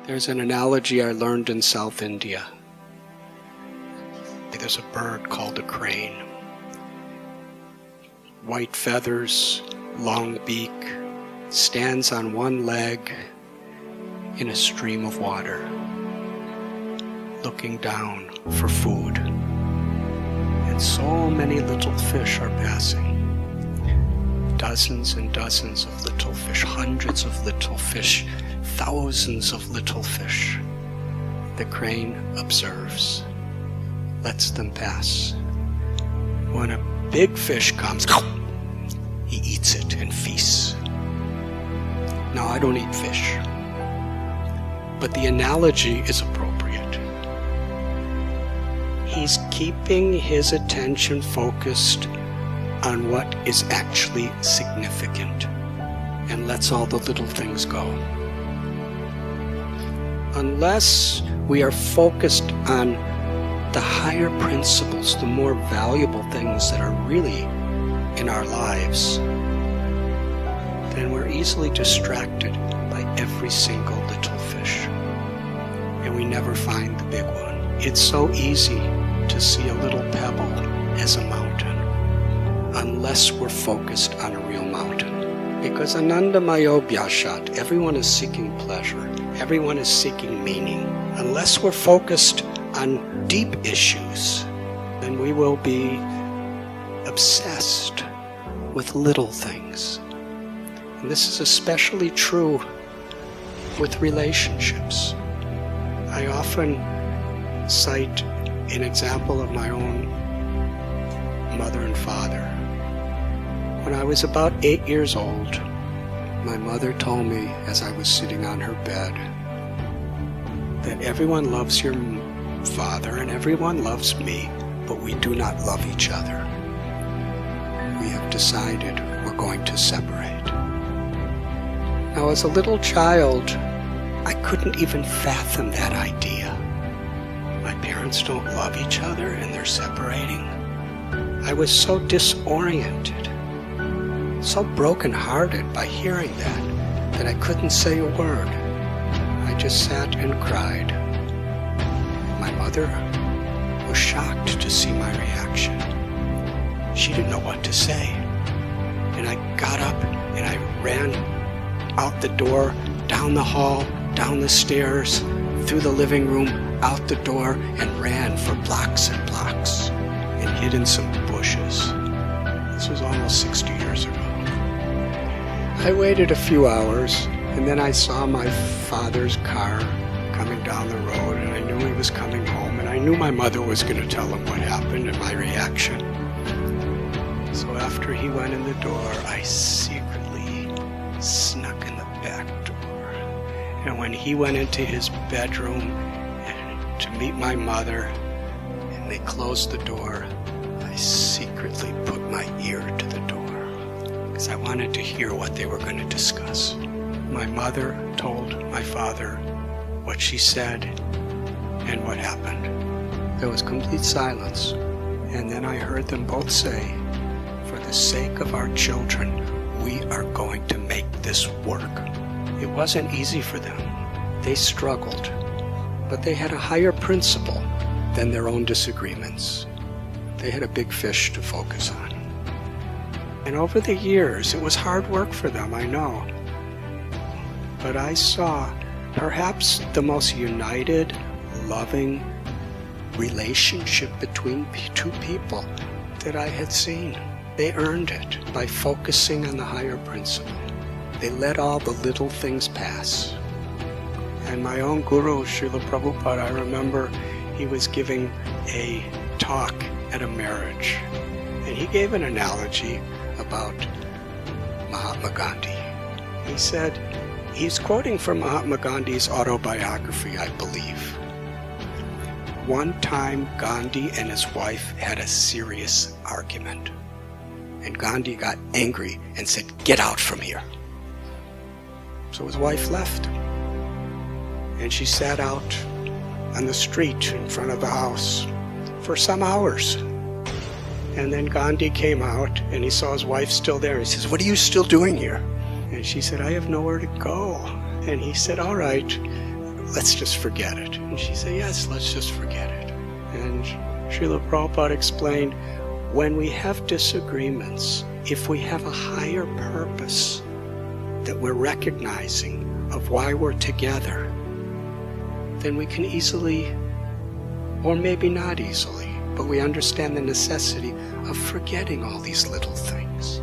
There's an analogy I learned in South India. There's a bird called a crane. White feathers, long beak, stands on one leg in a stream of water, looking down for food. And so many little fish are passing. Dozens and dozens of little fish, hundreds of little fish, thousands of little fish. The crane observes, lets them pass. When a big fish comes, he eats it and feasts. Now, I don't eat fish, but the analogy is appropriate. He's keeping his attention focused on what is actually significant and lets all the little things go. Unless we are focused on the higher principles, the more valuable things that are really in our lives, then we're easily distracted by every single little fish, and we never find the big one. It's so easy to see a little pebble as a mountain, unless we're focused on a real mountain. Because Anandamayo Bhyashat, everyone is seeking pleasure, everyone is seeking meaning. Unless we're focused on deep issues, then we will be obsessed with little things. And this is especially true with relationships. I often cite an example of my own mother and father. When I was about 8 years old, my mother told me as I was sitting on her bed that everyone loves your father and everyone loves me, but we do not love each other. We have decided we're going to separate. Now, as a little child, I couldn't even fathom that idea. My parents don't love each other and they're separating. I was so disoriented, so brokenhearted by hearing that I couldn't say a word. I just sat and cried. My mother was shocked to see my reaction. She didn't know what to say. And I got up and I ran out the door, down the hall, down the stairs, through the living room, out the door, and ran for blocks and blocks and hid in some bushes. This was almost 60 years ago. I waited a few hours, and then I saw my father's car coming down the road, and I knew he was coming home, and I knew my mother was going to tell him what happened and my reaction. So after he went in the door, I secretly snuck in the back door. And when he went into his bedroom to meet my mother, and they closed the door, I secretly put my ear to the door because I wanted to hear what they were going to discuss. My mother told my father what she said and what happened. There was complete silence, and then I heard them both say, "For the sake of our children, we are going to make this work." It wasn't easy for them. They struggled, but they had a higher principle than their own disagreements. They had a big fish to focus on. And over the years, it was hard work for them, I know. But I saw perhaps the most united, loving relationship between two people that I had seen. They earned it by focusing on the higher principle. They let all the little things pass. And my own guru, Srila Prabhupada, I remember he was giving a talk at a marriage. And he gave an analogy about Mahatma Gandhi. He said, he's quoting from Mahatma Gandhi's autobiography, I believe. One time Gandhi and his wife had a serious argument. And Gandhi got angry and said, "Get out from here." So his wife left. And she sat out on the street in front of the house for some hours. And then Gandhi came out and he saw his wife still there. He says, "What are you still doing here?" And she said, "I have nowhere to go." And he said, "All right, let's just forget it. And she said, yes, let's just forget it. And Srila Prabhupada explained, when we have disagreements, if we have a higher purpose that we're recognizing of why we're together, then we can easily, or maybe not easily, but we understand the necessity of forgetting all these little things.